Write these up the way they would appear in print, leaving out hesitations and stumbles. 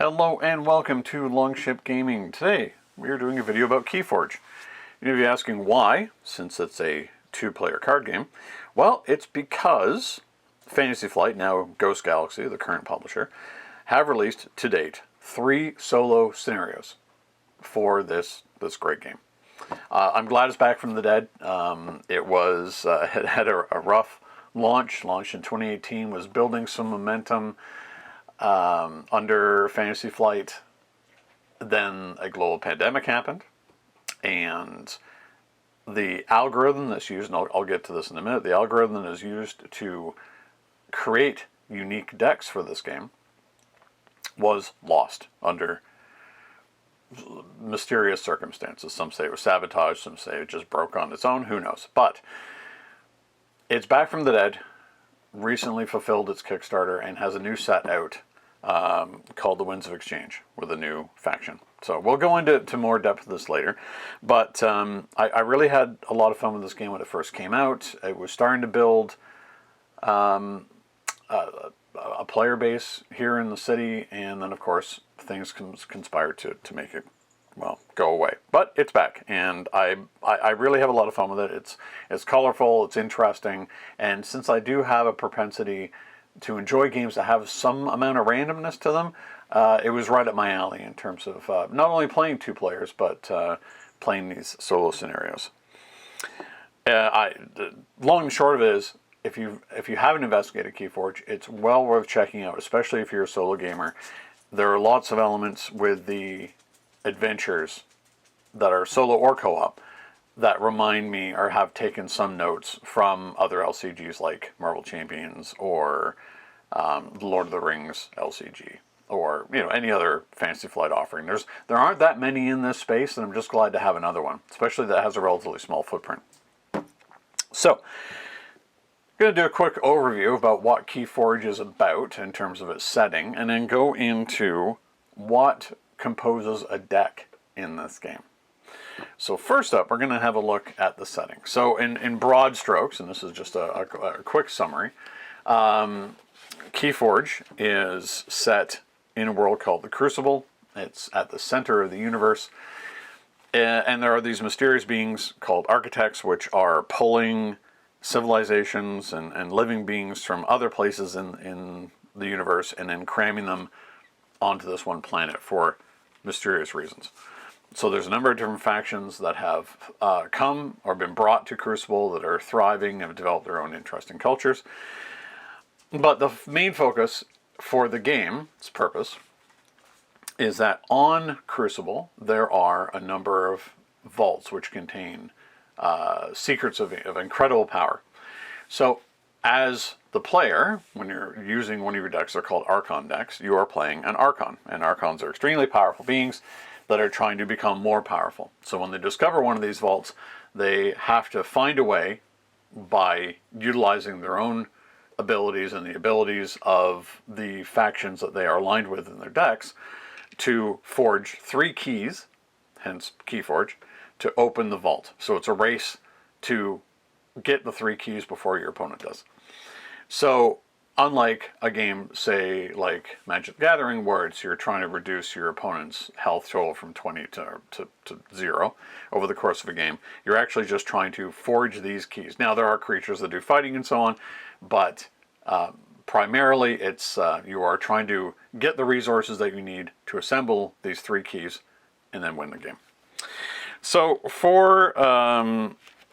Hello and welcome to Longship Gaming. Today we are doing a video about Keyforge. You may be asking why, since it's a two-player card game. Well, it's because Fantasy Flight, now Ghost Galaxy, the current publisher, have released to date 3 solo scenarios for this great game. I'm glad it's back from the dead. It had a rough launch. Launched in 2018, was building some momentum under Fantasy Flight. Then a global pandemic happened, and the algorithm that's used, and I'll get to this in a minute, the algorithm that is used to create unique decks for this game was lost under mysterious circumstances. Some say it was sabotage, some say it just broke on its own, who knows. But it's back from the dead, recently fulfilled its Kickstarter, and has a new set out called the Winds of Exchange with a new faction. So we'll go into more depth of this later. But I really had a lot of fun with this game when it first came out. It was starting to build a player base here in the city, and then of course things conspired to make it, well, go away. But it's back, and I really have a lot of fun with it. It's colorful, it's interesting, and since I do have a propensity to enjoy games that have some amount of randomness to them, it was right up my alley in terms of not only playing 2 players, but playing these solo scenarios. Long and short of it is, if you haven't investigated Keyforge, it's well worth checking out, especially if you're a solo gamer. There are lots of elements with the adventures that are solo or co-op that remind me or have taken some notes from other LCGs like Marvel Champions or the Lord of the Rings LCG, or any other Fantasy Flight offering. There aren't that many in this space, and I'm just glad to have another one, especially that has a relatively small footprint. So I'm going to do a quick overview about what Keyforge is about in terms of its setting, and then go into what composes a deck in this game. So first up, we're going to have a look at the setting. So in broad strokes, and this is just a quick summary, Keyforge is set in a world called the Crucible. It's at the center of the universe, and there are these mysterious beings called architects, which are pulling civilizations and living beings from other places in the universe and then cramming them onto this one planet for mysterious reasons. So there's a number of different factions that have come or been brought to Crucible that are thriving and have developed their own interesting cultures. But the main focus for the game's purpose is that on Crucible there are a number of vaults which contain secrets of incredible power. So as the player, when you're using one of your decks, they're called Archon decks, you are playing an Archon. And Archons are extremely powerful beings that are trying to become more powerful. So when they discover one of these vaults, they have to find a way, by utilizing their own abilities and the abilities of the factions that they are aligned with in their decks, to forge 3 keys, hence Keyforge, to open the vault. So it's a race to get the 3 keys before your opponent does. So unlike a game, say, like Magic the Gathering, where you're trying to reduce your opponent's health total from 20 to 0 over the course of a game, you're actually just trying to forge these keys. Now, there are creatures that do fighting and so on, but primarily it's you are trying to get the resources that you need to assemble these 3 keys and then win the game. So for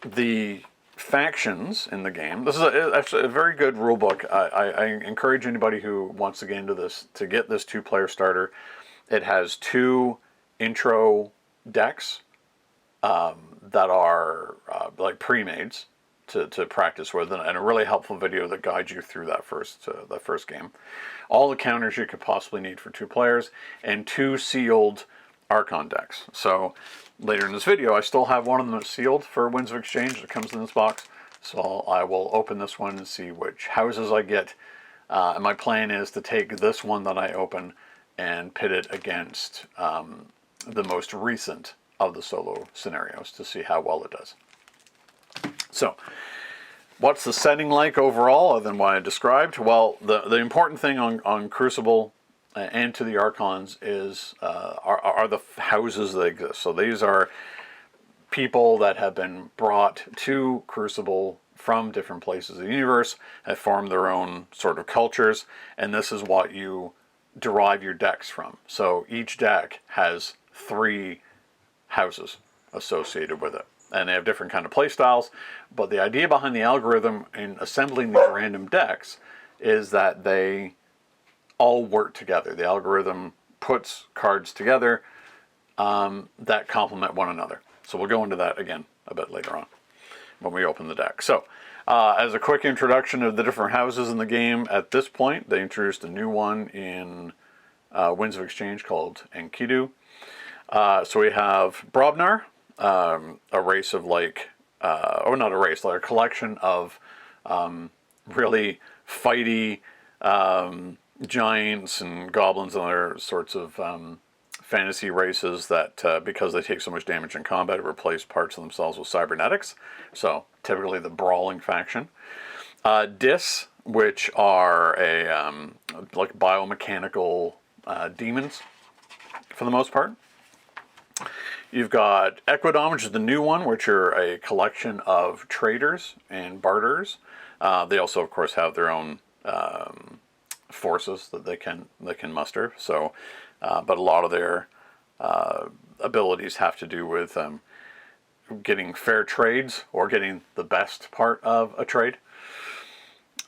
the factions in the game, this is actually a very good rule book. I encourage anybody who wants to get into this to get this 2-player starter. It has 2 intro decks that are like pre-mades to practice with, and a really helpful video that guides you through that first game. All the counters you could possibly need for 2 players, and 2 sealed Archon decks. So later in this video, I still have one of them that's sealed for Winds of Exchange that comes in this box. So I will open this one and see which houses I get. And my plan is to take this one that I open and pit it against the most recent of the solo scenarios to see how well it does. So what's the setting like overall, other than what I described? Well, the important thing on Crucible and to the Archons are the houses that exist. So these are people that have been brought to Crucible from different places of the universe, have formed their own sort of cultures, and this is what you derive your decks from. So each deck has 3 houses associated with it, and they have different kind of play styles, but the idea behind the algorithm in assembling these random decks is that they all work together. The algorithm puts cards together that complement one another. So we'll go into that again a bit later on when we open the deck. So as a quick introduction of the different houses in the game, at this point they introduced a new one in Winds of Exchange called Enkidu. So we have Brobnar, a race of like, or not a race, like a collection of really fighty giants and goblins and other sorts of fantasy races that, because they take so much damage in combat, replace parts of themselves with cybernetics. So typically the brawling faction. Dis, which are a like biomechanical demons for the most part. You've got Equidom, which is the new one, which are a collection of traders and barterers. They also, of course, have their own forces that they can muster. So, but a lot of their abilities have to do with getting fair trades or getting the best part of a trade.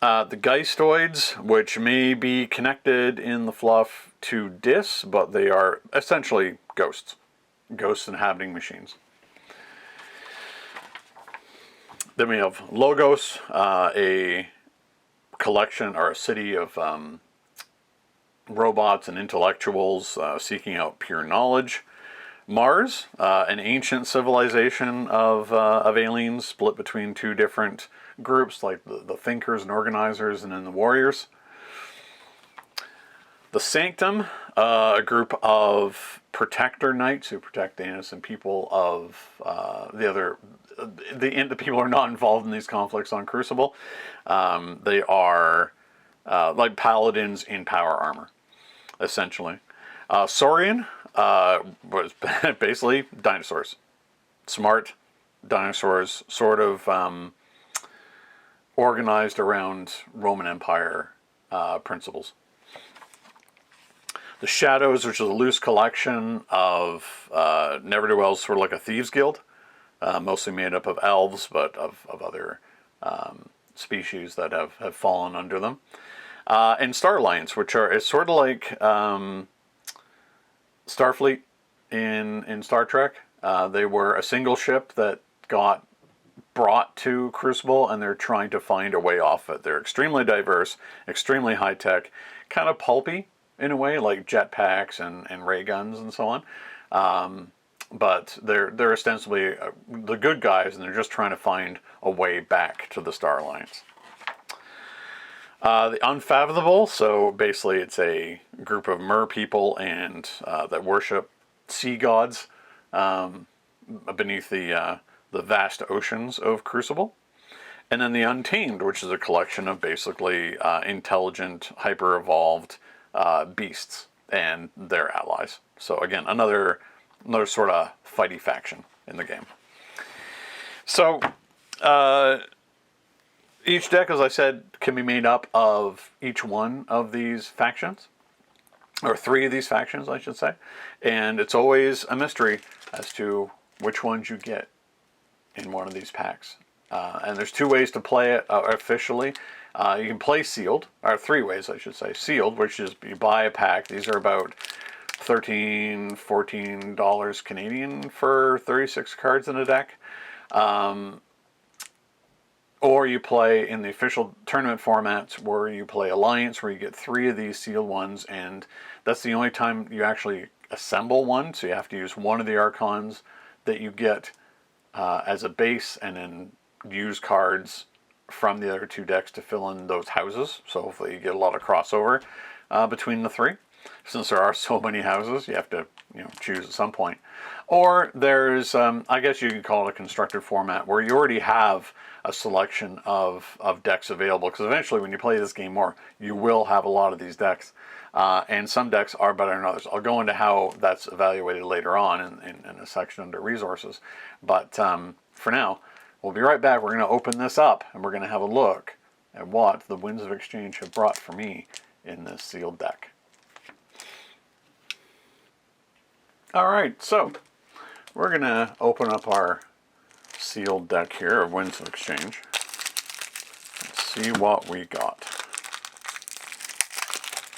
The Geistoids, which may be connected in the fluff to Dis, but they are essentially ghosts. Ghosts inhabiting machines. Then we have Logos, a collection or a city of robots and intellectuals seeking out pure knowledge. Mars, an ancient civilization of aliens split between 2 different groups, like the thinkers and organizers, and then the warriors. The Sanctum, a group of protector knights who protect the innocent people of the people who are not involved in these conflicts on Crucible. They are like paladins in power armor, essentially. Saurian was basically dinosaurs. Smart dinosaurs, sort of organized around Roman Empire principles. The Shadows, which is a loose collection of ne'er-do-wells, sort of like a thieves' guild, mostly made up of elves, but of other species that have fallen under them. And Star Alliance, which is sort of like Starfleet in Star Trek. They were a single ship that got brought to Crucible, and they're trying to find a way off it. They're extremely diverse, extremely high-tech, kind of pulpy in a way, like jetpacks and ray guns and so on. But they're ostensibly the good guys, and they're just trying to find a way back to the Star Alliance. The Unfathomable, so basically it's a group of mer people and that worship sea gods beneath the vast oceans of Crucible. And then the Untamed, which is a collection of basically intelligent, hyper-evolved beasts and their allies. So again, another sort of fighty faction in the game. So each deck, as I said, can be made up of each one of these factions, or 3 of these factions, I should say. And it's always a mystery as to which ones you get in one of these packs. And there's 2 ways to play it officially. You can play sealed, or 3 ways I should say. Sealed, which is you buy a pack. These are about $13, $14 Canadian for 36 cards in a deck. Or you play in the official tournament formats where you play Alliance, where you get 3 of these sealed ones, and that's the only time you actually assemble one. So you have to use one of the Archons that you get as a base, and then use cards from the other 2 decks to fill in those houses. So hopefully you get a lot of crossover between the 3. Since there are so many houses, you have to choose at some point. Or there's, I guess you could call it a constructed format, where you already have a selection of decks available. Because eventually when you play this game more, you will have a lot of these decks. and some decks are better than others. I'll go into how that's evaluated later on in a section under resources. But for now, we'll be right back. We're going to open this up, and we're going to have a look at what the Winds of Exchange have brought for me in this sealed deck. All right, so we're going to open up our sealed deck here of Winds of Exchange. Let's see what we got.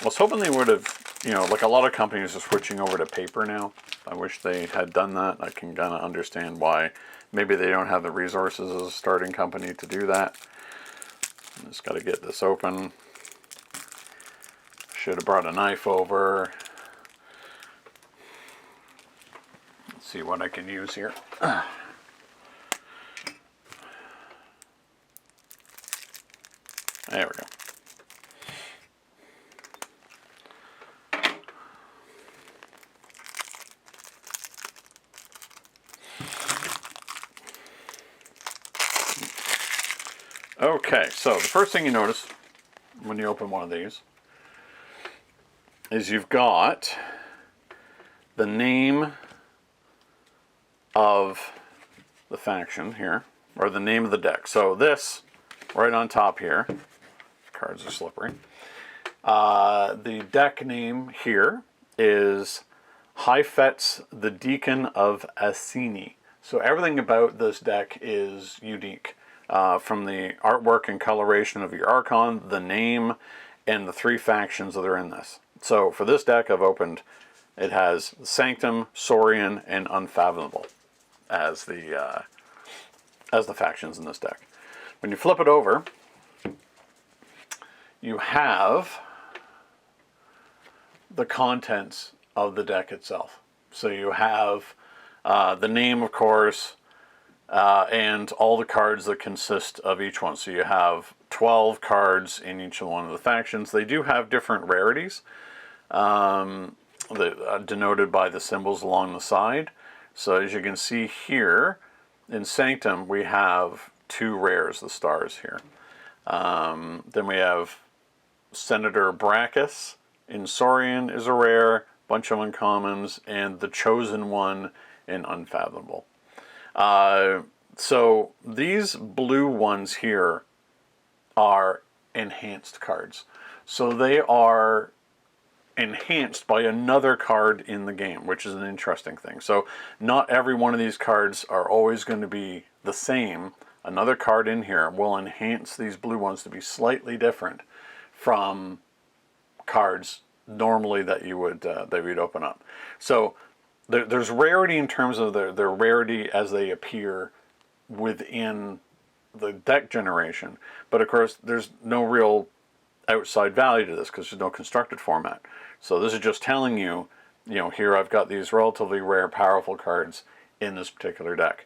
I was hoping they would have, you know, like a lot of companies are switching over to paper now. I wish they had done that. I can kind of understand why. Maybe they don't have the resources as a starting company to do that. Just got to get this open. Should have brought a knife over. Let's see what I can use here. There we go. Okay, so the first thing you notice when you open one of these is you've got the name of the faction here, or the name of the deck. So this, right on top here, cards are slippery. The deck name here is Haifetz, the Deacon of Assini. So everything about this deck is unique. From the artwork and coloration of your Archon, the name, and the 3 factions that are in this. So for this deck I've opened, it has Sanctum, Saurian, and Unfathomable as the factions in this deck. When you flip it over, you have the contents of the deck itself. So you have the name, of course, and all the cards that consist of each one. So you have 12 cards in each one of the factions. They do have different rarities, denoted by the symbols along the side. So as you can see here, in Sanctum, we have 2 rares, the stars here. Then we have Senator Brachus in Saurian is a rare, bunch of uncommons, and the Chosen One in Unfathomable. So these blue ones here are enhanced cards. So they are enhanced by another card in the game, which is an interesting thing. So not every one of these cards are always going to be the same. Another card in here will enhance these blue ones to be slightly different from cards normally that you would open up. So there's rarity in terms of their rarity as they appear within the deck generation, but of course there's no real outside value to this because there's no constructed format. So this is just telling you, here I've got these relatively rare, powerful cards in this particular deck.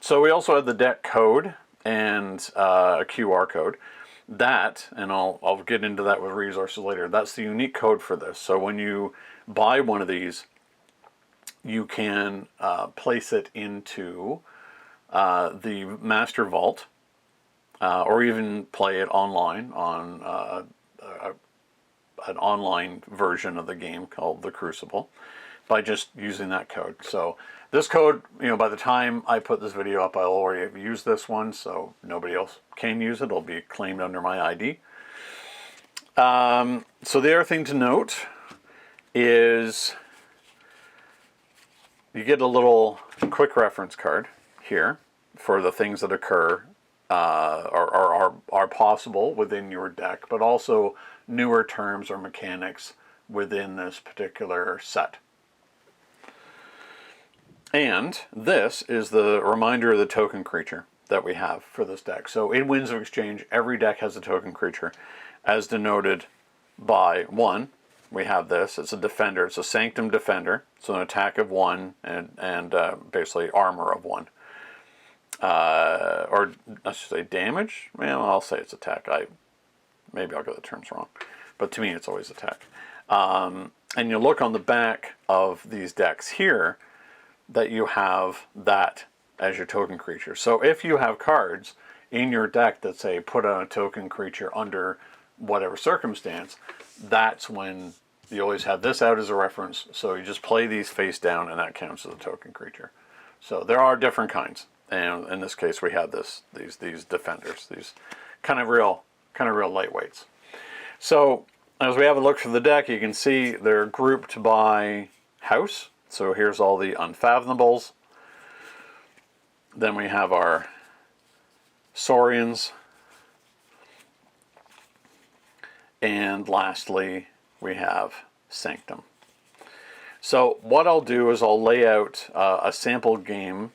So we also have the deck code and a QR code. That, and I'll get into that with resources later, that's the unique code for this. So when you buy one of these, you can place it into the Master Vault, or even play it online on an online version of the game called the Crucible by just using that code. So this code, by the time I put this video up, I'll already have used this one, so nobody else can use it. It'll be claimed under my ID. So the other thing to note is you get a little quick reference card here for the things that occur are possible within your deck, but also newer terms or mechanics within this particular set. And this is the reminder of the token creature that we have for this deck. So in Winds of Exchange, every deck has a token creature, as denoted by 1. We have this. It's a defender. It's a Sanctum Defender. So an attack of 1 and basically armor of 1. Or I should say damage. Well, I'll say it's attack. Maybe I'll get the terms wrong, but to me it's always attack. And you look on the back of these decks here that you have that as your token creature. So if you have cards in your deck that say put on a token creature under whatever circumstance, that's when You always have this out as a reference, so you just play these face down, and that counts as a token creature. So there are different kinds, and in this case, we have these defenders, these kind of real lightweights. So as we have a look through the deck, you can see they're grouped by house. So here's all the unfathomable. Then we have our Saurians, and lastly, we have Sanctum. So what I'll do is I'll lay out a sample game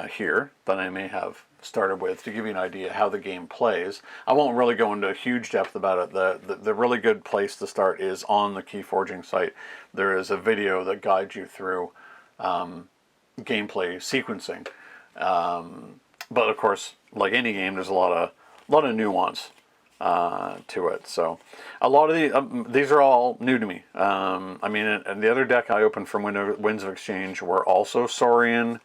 here that I may have started with to give you an idea how the game plays. I won't really go into huge depth about it. The really good place to start is on the Keyforging site. There is a video that guides you through gameplay sequencing. But of course, like any game, there's a lot of nuance to it. So a lot of these are all new to me. I mean, and the other deck I opened from Winds of Exchange were also Saurian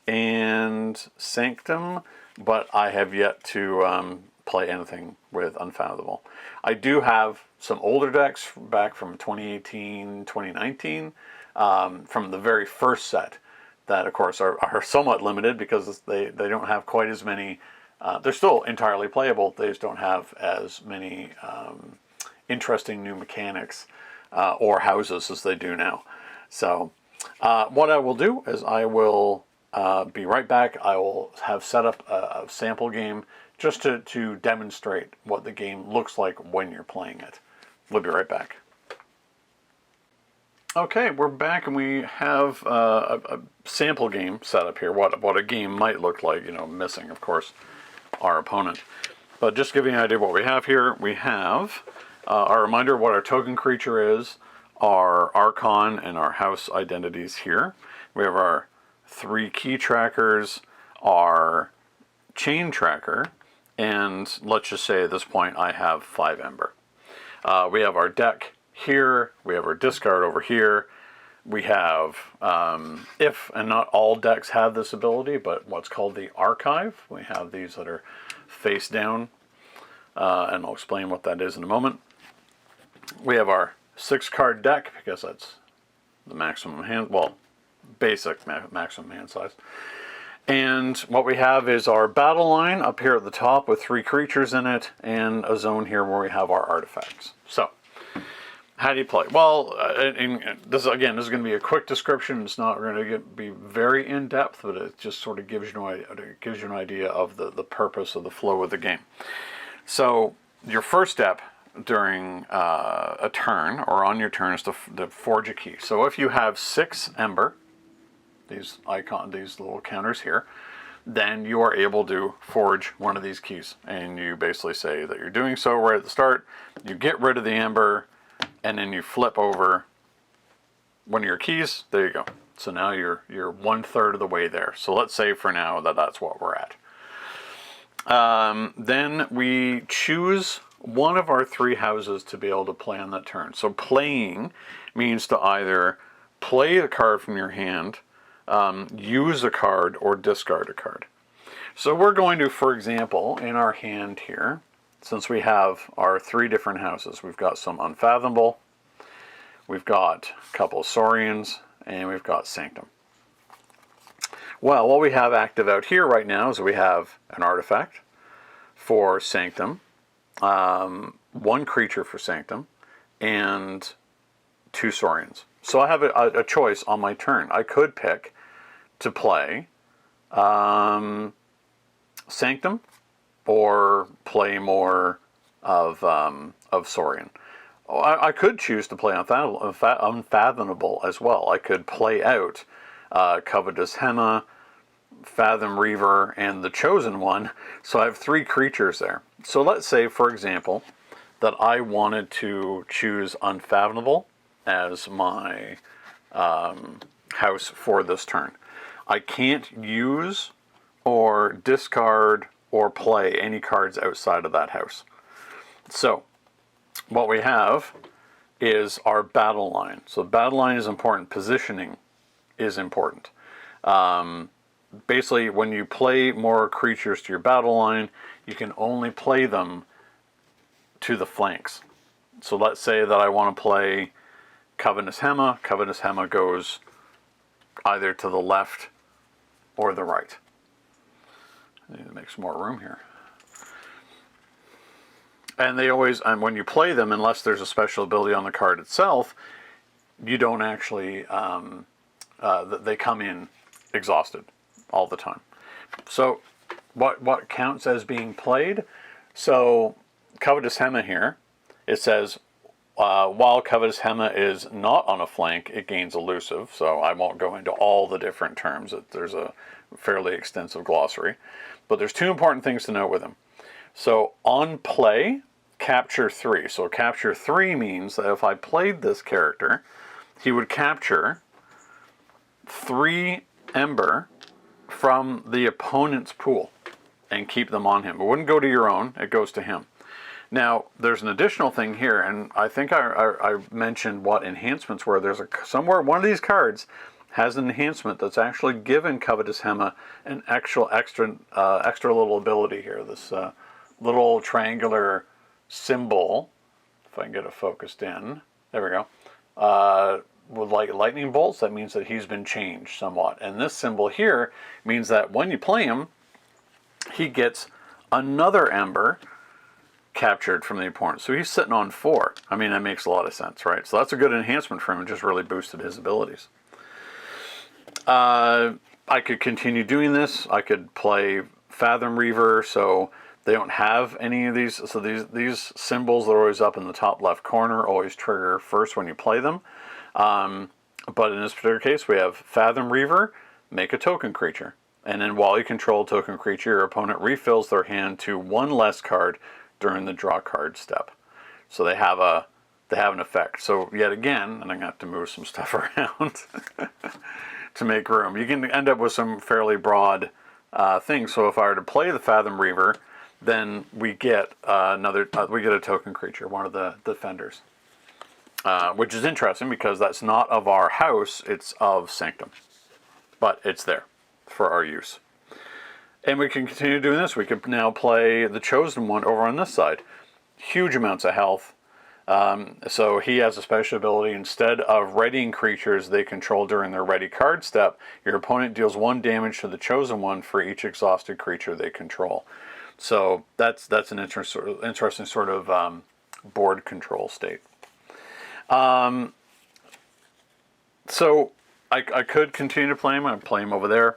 and Sanctum, but I have yet to play anything with Unfathomable. I do have some older decks back from 2018, 2019, from the very first set that, of course, are somewhat limited because they don't have quite as many. They're still entirely playable. They just don't have as many interesting new mechanics or houses as they do now. So what I will do is I will be right back. I will have set up a sample game just to demonstrate what the game looks like when you're playing it. We'll be right back. Okay, we're back, and we have a sample game set up here. What a game might look like, missing, of course, our opponent. But just to give you an idea of what we have here, we have our reminder of what our token creature is, our Archon and our house identities here. We have our 3 key trackers, our chain tracker, and let's just say at this point I have 5 Ember. We have our deck here, we have our discard over here. We have, if and not all decks have this ability, but what's called the archive. We have these that are face down, and I'll explain what that is in a moment. We have our 6-card deck, because that's the maximum hand, well, basic maximum hand size. And what we have is our battle line up here at the top with 3 creatures in it, and a zone here where we have our artifacts. So how do you play? Well, this is going to be a quick description. It's not going to be very in-depth, but it just sort of gives you an idea of the purpose of the flow of the game. So your first step during a turn, or on your turn, is to forge a key. So if you have 6 Ember, these little counters here, then you are able to forge one of these keys. And you basically say that you're doing so right at the start. You get rid of the Ember, and then you flip over one of your keys. There you go. So now you're 1/3 of the way there. So let's say for now that's what we're at. Then we choose one of our 3 houses to be able to play on that turn. So playing means to either play a card from your hand, use a card, or discard a card. So we're going to, for example, in our hand here, since we have our 3 different houses, we've got some Unfathomable, we've got a couple of Saurians, and we've got Sanctum. Well, what we have active out here right now is we have an artifact for Sanctum, 1 creature for Sanctum, and 2 Saurians. So I have a choice on my turn. I could pick to play Sanctum, or play more of Saurian. I could choose to play Unfathomable as well. I could play out Covetous Henna, Fathom Reaver, and the Chosen One. So I have 3 creatures there. So let's say, for example, that I wanted to choose Unfathomable as my house for this turn. I can't use or discard or play any cards outside of that house. So what we have is our battle line. So battle line is important. Positioning is important. Basically, when you play more creatures to your battle line, you can only play them to the flanks. So let's say that I want to play Covetous Hema. Covetous Hema goes either to the left or the right. I need to make some more room here. And they always, and when you play them, unless there's a special ability on the card itself, you don't actually, they come in exhausted all the time. So what counts as being played? So Covetous Hema here, it says, while Covetous Hema is not on a flank, it gains elusive. So I won't go into all the different terms. There's a fairly extensive glossary. But there's two important things to note with him. So on play, capture 3. So capture 3 means that if I played this character, he would capture 3 Ember from the opponent's pool and keep them on him. It wouldn't go to your own, it goes to him. Now, there's an additional thing here, and I think I mentioned what enhancements were. There's somewhere, one of these cards has an enhancement that's actually given Covetous Hema an extra little ability here. This little triangular symbol, if I can get it focused in, there we go, with like lightning bolts, that means that he's been changed somewhat. And this symbol here means that when you play him, he gets another Ember captured from the opponent. So he's sitting on 4. I mean, that makes a lot of sense, right? So that's a good enhancement for him. It just really boosted his abilities. I could continue doing this. I could play Fathom Reaver, so they don't have any of these. So these symbols that are always up in the top left corner always trigger first when you play them. But in this particular case, we have Fathom Reaver, make a token creature. And then while you control a token creature, your opponent refills their hand to 1 less card during the draw card step. So they have an effect. So yet again, and I'm going to have to move some stuff around to make room. You can end up with some fairly broad things. So if I were to play the Fathom Reaver, then we get we get a token creature, one of the defenders, which is interesting because that's not of our house; it's of Sanctum, but it's there for our use. And we can continue doing this. We could now play the Chosen One over on this side. Huge amounts of health. So he has a special ability. Instead of readying creatures they control during their ready card step, your opponent deals 1 damage to the Chosen One for each exhausted creature they control. So that's an interesting sort of board control state. So I could continue to play him. I play him over there.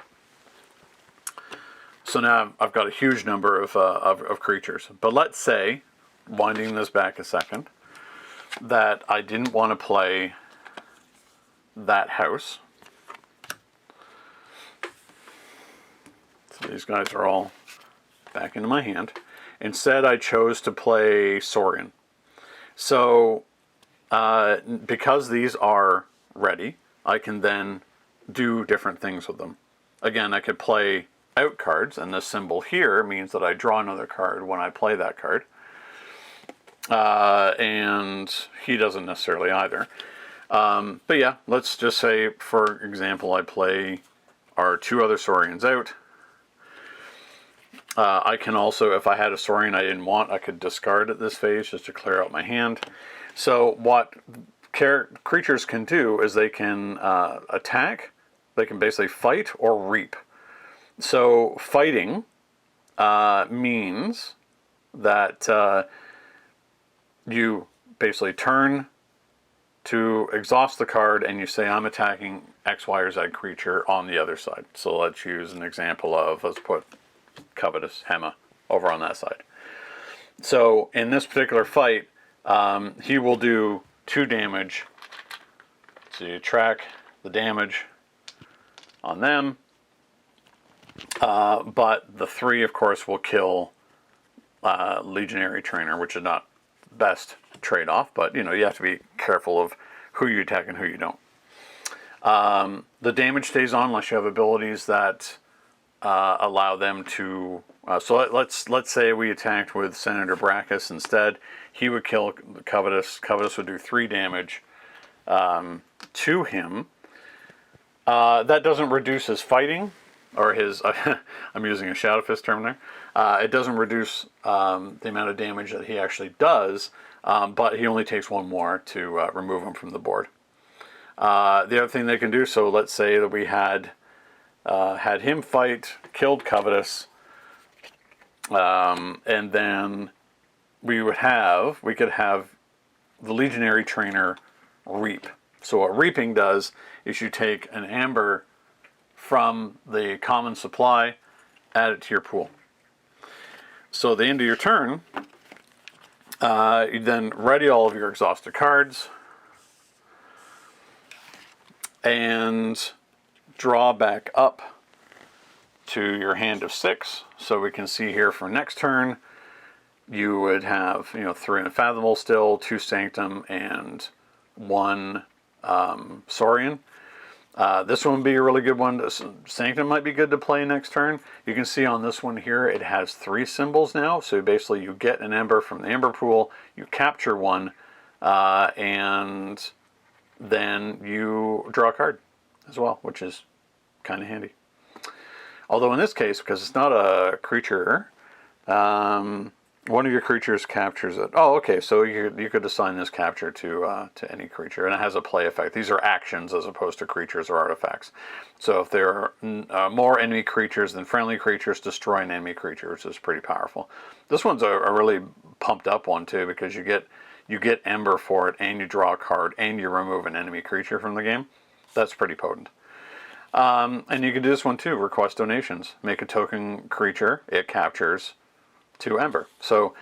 So now I've got a huge number of creatures. But let's say, winding this back a second, that I didn't want to play that house. So these guys are all back into my hand. Instead, I chose to play Saurian. So because these are ready, I can then do different things with them. Again, I could play out cards, and this symbol here means that I draw another card when I play that card. And he doesn't necessarily either. But yeah, let's just say, for example, I play our 2 other Saurians out. I can also, if I had a Saurian I didn't want, I could discard at this phase just to clear out my hand. So what creatures can do is they can attack, they can basically fight or reap. So fighting means that you basically turn to exhaust the card and you say, I'm attacking X, Y, or Z creature on the other side. So let's use an example of, let's put Covetous Hema over on that side. So in this particular fight, he will do 2 damage. So you track the damage on them. But the 3, of course, will kill Legionary Trainer, which is not the best trade-off, but you have to be careful of who you attack and who you don't. The damage stays on unless you have abilities that allow them to. So let's say we attacked with Senator Brackus instead. He would kill Covetous. Covetous would do 3 damage to him. That doesn't reduce his fighting. Or his, I'm using a Shadow Fist term there. It doesn't reduce the amount of damage that he actually does, but he only takes 1 more to remove him from the board. The other thing they can do, so let's say that we had him fight, killed Covetous, and then we could have the Legionary Trainer reap. So what reaping does is you take an amber from the common supply, add it to your pool. So at the end of your turn, you then ready all of your exhausted cards and draw back up to your hand of 6. So we can see here for next turn, you would have 3 Unfathomable still, 2 Sanctum, and 1 Saurian. This one would be a really good one. Sanctum might be good to play next turn. You can see on this one here, it has 3 symbols now. So basically you get an Ember from the Ember pool, you capture one, and then you draw a card as well, which is kind of handy. Although in this case, because it's not a creature, one of your creatures captures it. Oh, okay. So you could assign this capture to any creature, and it has a play effect. These are actions as opposed to creatures or artifacts. So if there are more enemy creatures than friendly creatures, destroy an enemy creature, which is pretty powerful. This one's a really pumped up one too, because you get Ember for it, and you draw a card, and you remove an enemy creature from the game. That's pretty potent. And you can do this one too. Request donations. Make a token creature. It captures 2 Ember. So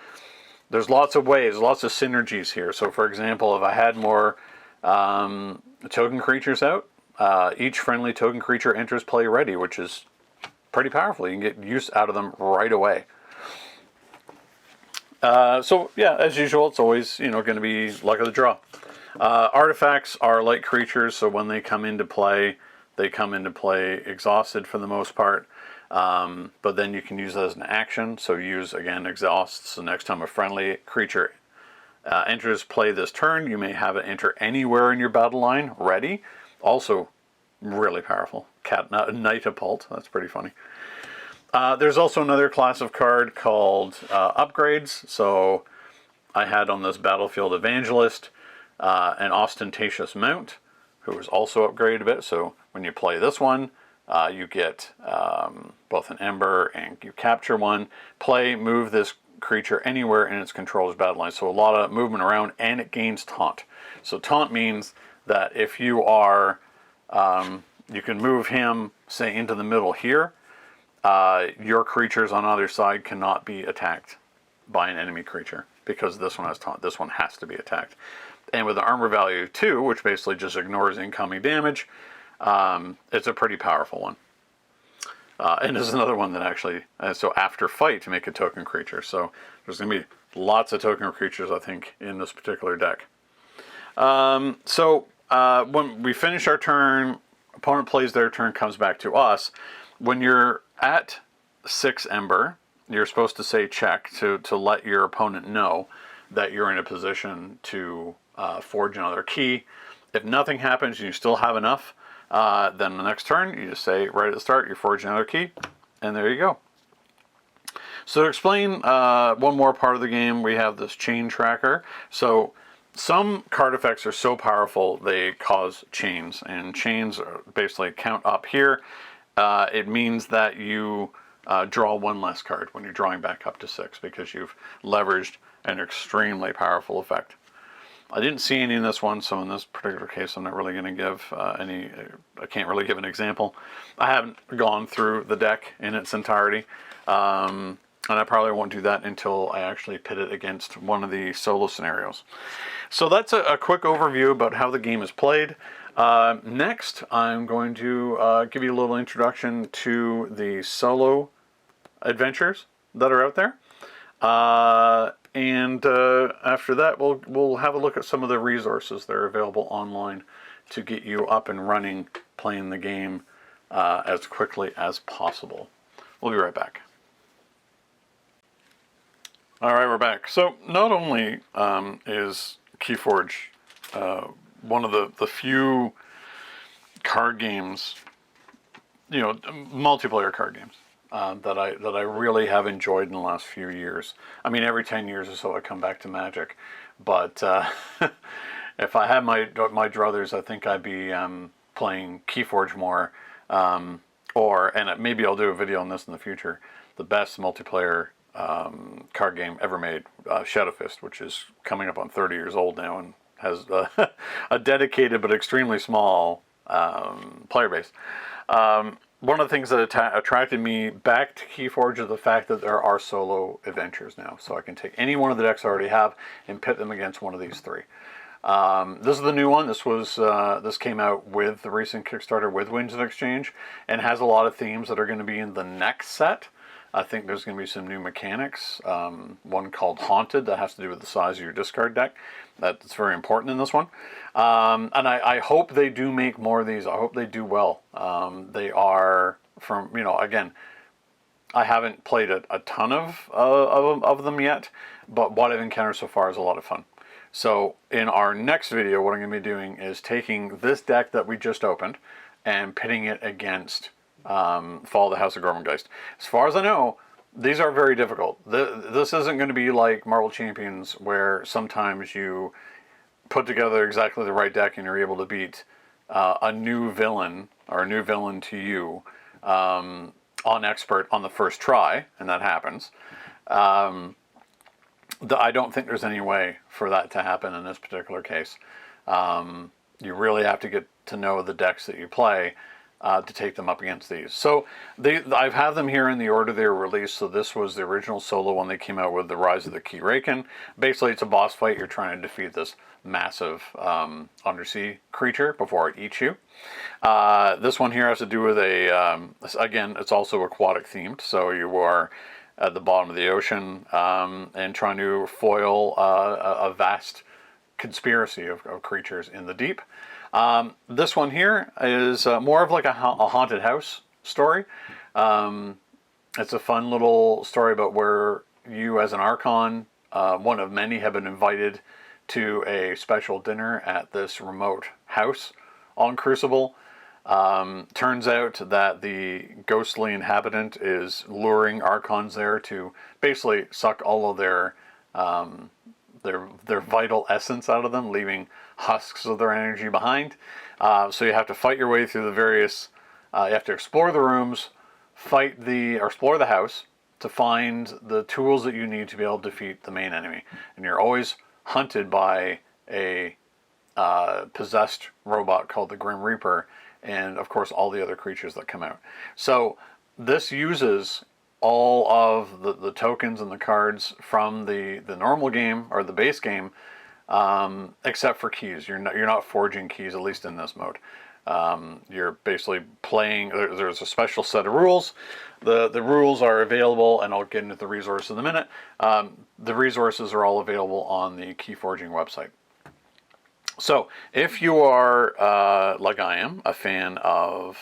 there's lots of ways, lots of synergies here. So for example, if I had more token creatures out, each friendly token creature enters play ready, which is pretty powerful. You can get use out of them right away. So yeah, as usual, it's always going to be luck of the draw. Artifacts are like creatures, so when they come into play, they come into play exhausted for the most part. But then you can use that as an action. So use, again, exhausts. So next time a friendly creature enters play this turn, you may have it enter anywhere in your battle line ready. Also really powerful. Nightapult. That's pretty funny. There's also another class of card called upgrades. So I had on this Battlefield Evangelist an Ostentatious Mount, who is also upgraded a bit. So when you play this one, you get both an Ember and you capture one. Move this creature anywhere in its controller's battle line. So a lot of movement around, and it gains taunt. So taunt means that if you are, you can move him, say, into the middle here. Your creatures on either side cannot be attacked by an enemy creature because this one has taunt. This one has to be attacked. And with the armor value 2, which basically just ignores incoming damage, it's a pretty powerful one. And there's another one that actually, so after fight, to make a token creature. So there's going to be lots of token creatures, I think, in this particular deck. When we finish our turn, opponent plays their turn, comes back to us. When you're at 6 Ember, you're supposed to say check to let your opponent know that you're in a position to forge another key. If nothing happens and you still have enough, then the next turn, you just say right at the start, you forge another key, and there you go. So to explain one more part of the game, we have this chain tracker. So some card effects are so powerful, they cause chains, and chains are basically count up here. It means that you draw 1 less card when you're drawing back up to 6 because you've leveraged an extremely powerful effect. I didn't see any in this one, so in this particular case, I'm not really going to give any. I can't really give an example. I haven't gone through the deck in its entirety, and I probably won't do that until I actually pit it against one of the solo scenarios. So that's a quick overview about how the game is played. Next, I'm going to give you a little introduction to the solo adventures that are out there. And after that, we'll have a look at some of the resources that are available online to get you up and running, playing the game as quickly as possible. We'll be right back. All right, we're back. So not only is Keyforge one of the few card games, multiplayer card games, that I really have enjoyed in the last few years. I mean, every 10 years or so I come back to Magic, but if I had my druthers, I think I'd be playing Keyforge more, and maybe I'll do a video on this in the future. The best multiplayer card game ever made, Shadowfist, which is coming up on 30 years old now and has a dedicated but extremely small player base. One of the things that attracted me back to Keyforge is the fact that there are solo adventures now. So I can take any one of the decks I already have and pit them against one of these three. This is the new one. This came out with the recent Kickstarter with Winds of Exchange, and has a lot of themes that are going to be in the next set. I think there's going to be some new mechanics. One called Haunted that has to do with the size of your discard deck. That's very important in this one. And I hope they do make more of these. I hope they do well. They are from, again, I haven't played a ton of them yet, but what I've encountered so far is a lot of fun. So in our next video, what I'm going to be doing is taking this deck that we just opened and pitting it against Fall of the House of Gormengeist. As far as I know, these are very difficult. This isn't going to be like Marvel Champions, where sometimes you put together exactly the right deck and you're able to beat a new villain, or a new villain to you, on expert on the first try, and that happens. I don't think there's any way for that to happen in this particular case. You really have to get to know the decks that you play to take them up against these. So I've had them here in the order they were released. So this was the original solo one they came out with, The Rise of the Keyraken. Basically, it's a boss fight. You're trying to defeat this massive undersea creature before it eats you. This one here has to do with again, it's also aquatic themed. So you are at the bottom of the ocean and trying to foil a vast conspiracy of creatures in the deep. This one here is more of like a haunted house story. It's a fun little story about where you, as an Archon, one of many, have been invited to a special dinner at this remote house on Crucible. Turns out that the ghostly inhabitant is luring Archons there to basically suck all of their vital essence out of them, leaving husks of their energy behind. So you have to fight your way through the various, you have to explore the rooms, explore the house to find the tools that you need to be able to defeat the main enemy. And you're always hunted by a possessed robot called the Grim Reaper, and of course all the other creatures that come out. So this uses all of the tokens and the cards from the normal game, or the base game, except for keys. You're not forging keys, at least in this mode. You're basically playing. There's a special set of rules. The rules are available, and I'll get into the resources in a minute. The resources are all available on the Keyforging website. So if you are, like I am, a fan of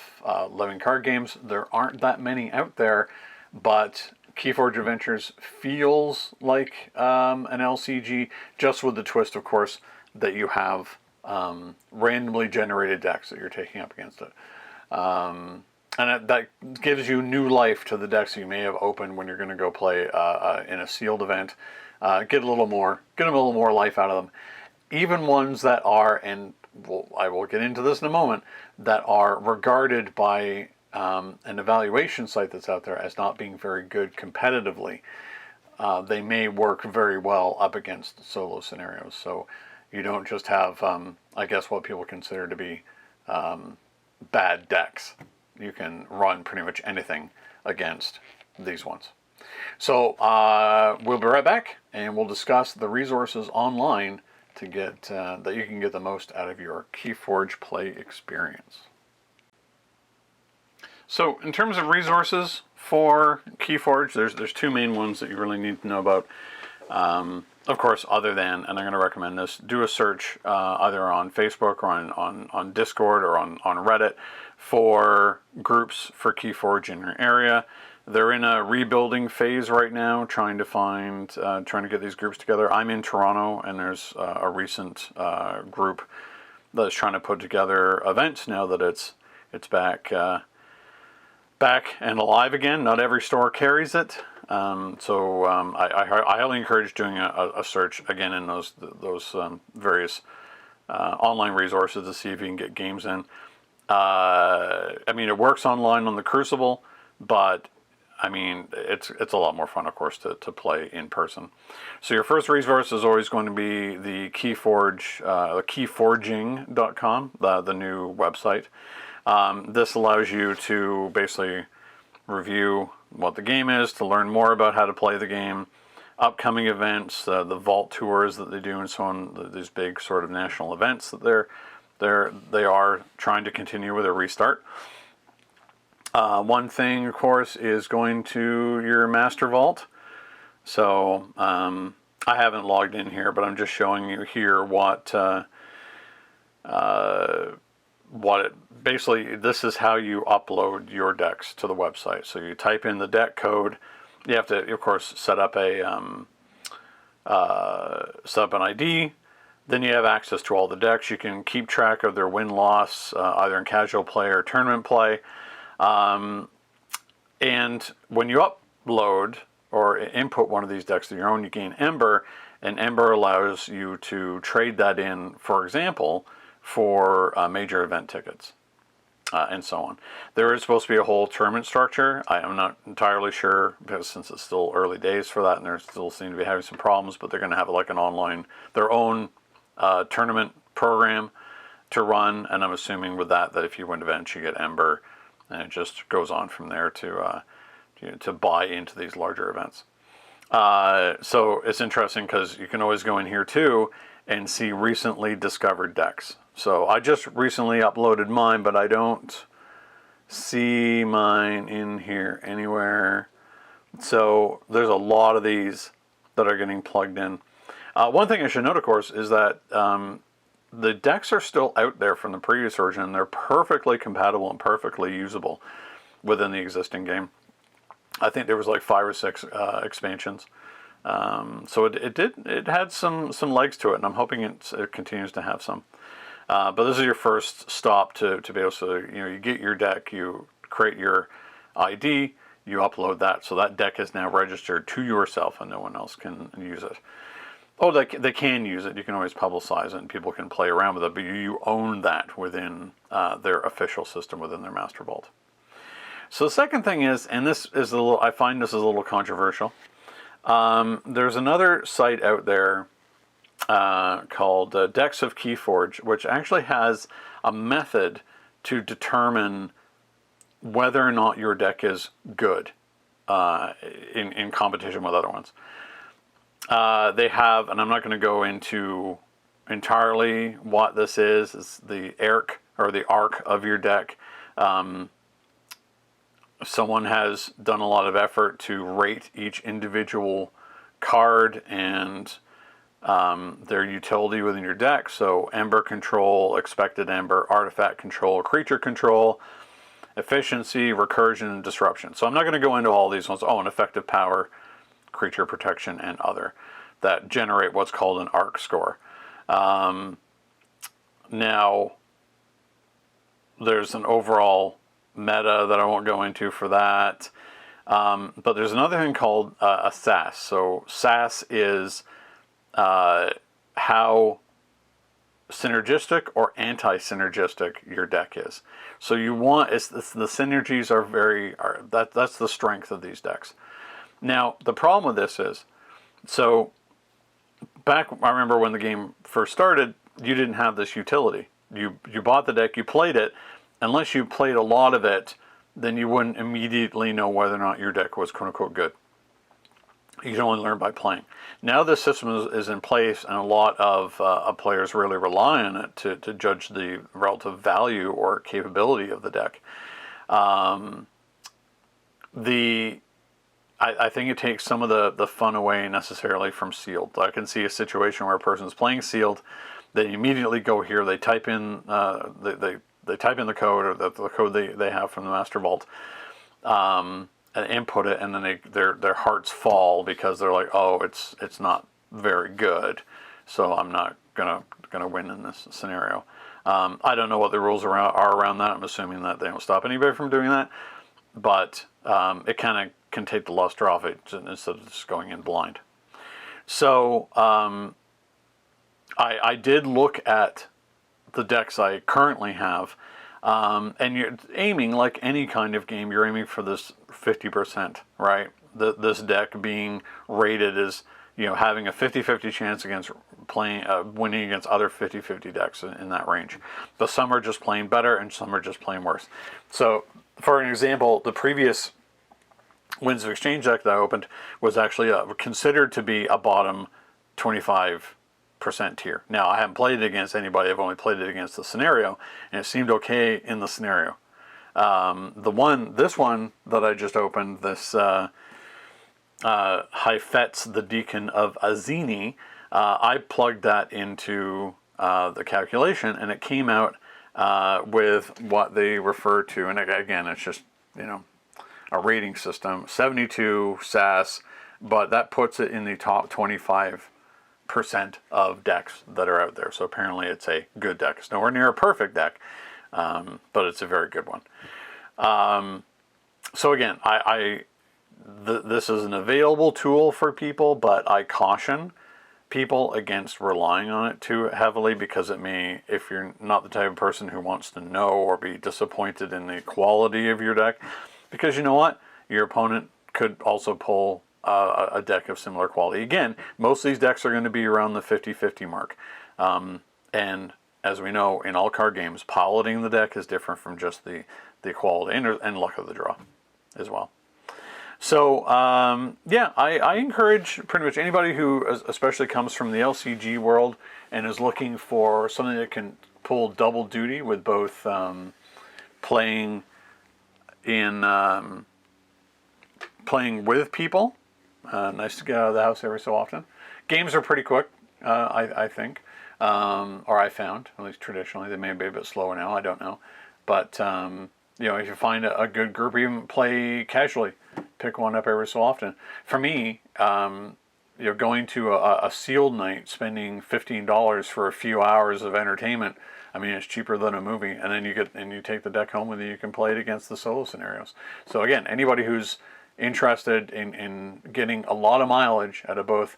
living card games, there aren't that many out there, but Keyforge Adventures feels like an LCG, just with the twist, of course, that you have randomly generated decks that you're taking up against it. And that gives you new life to the decks you may have opened when you're going to go play in a sealed event. Get a little more life out of them. Even ones that are, and I will get into this in a moment, that are regarded by an evaluation site that's out there as not being very good competitively, they may work very well up against solo scenarios. So you don't just have, I guess, what people consider to be bad decks. You can run pretty much anything against these ones. So we'll be right back, and we'll discuss the resources online to get that you can get the most out of your Keyforge play experience. So in terms of resources for Keyforge, there's two main ones that you really need to know about. Of course, other than, and I'm going to recommend this, do a search either on Facebook or on Discord or on Reddit for groups for Keyforge in your area. They're in a rebuilding phase right now, trying to get these groups together. I'm in Toronto, and there's a recent group that's trying to put together events now that it's back and alive again. Not every store carries it, so I highly encourage doing a search again in those various online resources to see if you can get games in. I mean, it works online on the Crucible, but I mean, it's a lot more fun, of course, to play in person. So your first resource is always going to be the Keyforge, keyforging.com, the new website. This allows you to basically review what the game is, to learn more about how to play the game, upcoming events, the vault tours that they do, and so on. These big sort of national events that they are trying to continue with a restart. One thing, of course, is going to your master vault. So I haven't logged in here, but I'm just showing you here what basically, this is how you upload your decks to the website. So you type in the deck code. You have to, of course, set up an ID. Then you have access to all the decks. You can keep track of their win-loss, either in casual play or tournament play. And when you upload or input one of these decks to your own, you gain Ember, and Ember allows you to trade that in, for example, for major event tickets, and so on. There is supposed to be a whole tournament structure. I am not entirely sure, because since it's still early days for that, and they still seem to be having some problems, but they're going to have like an online, their own tournament program to run, and I'm assuming with that if you win events, you get Ember, and it just goes on from there to buy into these larger events. So it's interesting because you can always go in here too and see recently discovered decks. So I just recently uploaded mine, but I don't see mine in here anywhere. So there's a lot of these that are getting plugged in. One thing I should note, of course, is that the decks are still out there from the previous version, and they're perfectly compatible and perfectly usable within the existing game. I think there was like 5 or 6 expansions. So it had some legs to it, and I'm hoping it continues to have some. But this is your first stop to be able to, you get your deck, you create your ID, you upload that, so that deck is now registered to yourself, and no one else can use it. Oh, they can use it. You can always publicize it, and people can play around with it, but you own that within their official system, within their master vault. So the second thing is, and this is I find this is a little controversial. There's another site out there called Decks of Keyforge, which actually has a method to determine whether or not your deck is good in competition with other ones. They have, and I'm not going to go into entirely what this is. It's the arc of your deck. Someone has done a lot of effort to rate each individual card and their utility within your deck. So Ember control, expected Ember, artifact control, creature control, efficiency, recursion, and disruption. So I'm not going to go into all these ones. Oh, and effective power, creature protection, and other, that generate what's called an arc score. Now, there's an overall meta that I won't go into for that. But there's another thing called a SAS. So SAS is how synergistic or anti-synergistic your deck is. So you want, the synergies that's the strength of these decks. Now, the problem with this is, so back, I remember when the game first started, you didn't have this utility. You bought the deck, you played it. Unless you played a lot of it, then you wouldn't immediately know whether or not your deck was quote-unquote good. You can only learn by playing. Now this system is in place, and a lot of players really rely on it to judge the relative value or capability of the deck. I think it takes some of the fun away necessarily from sealed. I can see a situation where a person is playing sealed, they immediately go here, they type in they type in the code, or the code they have from the master vault, and input it, and then their hearts fall because they're like, oh, it's not very good, so I'm not gonna win in this scenario. I don't know what the rules are around that. I'm assuming that they don't stop anybody from doing that, but it kind of can take the luster off it instead of just going in blind. So I did look at the decks I currently have. And you're aiming, like any kind of game, you're aiming for this 50%, right? This deck being rated as, having a 50-50 chance against winning against other 50-50 decks in that range. But some are just playing better and some are just playing worse. So, for an example, the previous Winds of Exchange deck that I opened was actually considered to be a bottom 25% tier. Now, I haven't played it against anybody. I've only played it against the scenario, and it seemed okay in the scenario. This one that I just opened, this Haifetz, the Deacon of Azini, I plugged that into the calculation, and it came out with what they refer to, and again, it's just, a rating system, 72 SAS, but that puts it in the top 25% of decks that are out there. So apparently it's a good deck. It's nowhere near a perfect deck, but it's a very good one. So again, this is an available tool for people, but I caution people against relying on it too heavily, because it may, if you're not the type of person who wants to know or be disappointed in the quality of your deck, because you know what? Your opponent could also pull a deck of similar quality. Again, most of these decks are going to be around the 50-50 mark. And as we know, in all card games, piloting the deck is different from just the quality and luck of the draw as well. So, yeah, I encourage pretty much anybody who especially comes from the LCG world and is looking for something that can pull double duty with both playing with people. Nice to get out of the house every so often. Games are pretty quick, I think, or I found, at least traditionally. They may be a bit slower now, I don't know. But, if you find a good group, even play casually, pick one up every so often. For me, going to a sealed night, spending $15 for a few hours of entertainment, I mean, it's cheaper than a movie, and then you take the deck home with you. You can play it against the solo scenarios. So again, anybody who's interested in getting a lot of mileage out of both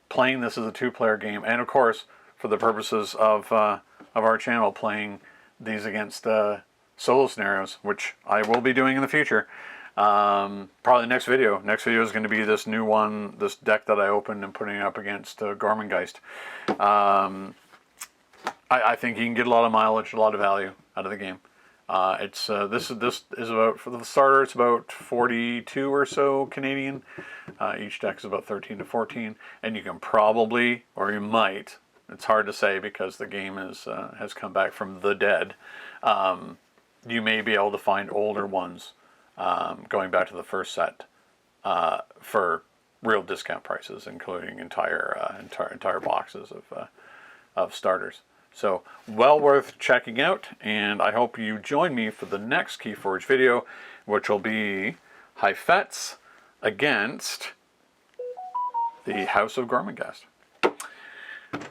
playing this as a two-player game, and of course, for the purposes of our channel, playing these against solo scenarios, which I will be doing in the future. Probably next video. Next video is going to be this new one, this deck that I opened and putting up against Gormengeist. I think you can get a lot of mileage, a lot of value out of the game. This is about, for the starter, it's about 42 or so Canadian. Each deck is about 13 to 14, and you can probably, or you might, it's hard to say because the game has come back from the dead. You may be able to find older ones going back to the first set for real discount prices, including entire boxes of starters. So, well worth checking out, and I hope you join me for the next Keyforge video, which will be Haifetz against the House of Gormengeist.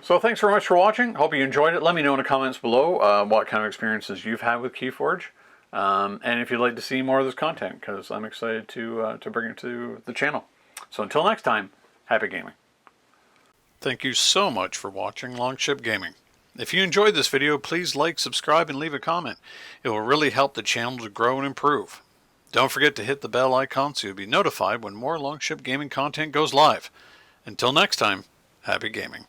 So thanks very much for watching. Hope you enjoyed it. Let me know in the comments below what kind of experiences you've had with Keyforge, and if you'd like to see more of this content, because I'm excited to bring it to the channel. So until next time, happy gaming. Thank you so much for watching Longship Gaming. If you enjoyed this video, please like, subscribe, and leave a comment. It will really help the channel to grow and improve. Don't forget to hit the bell icon so you'll be notified when more Longship Gaming content goes live. Until next time, happy gaming.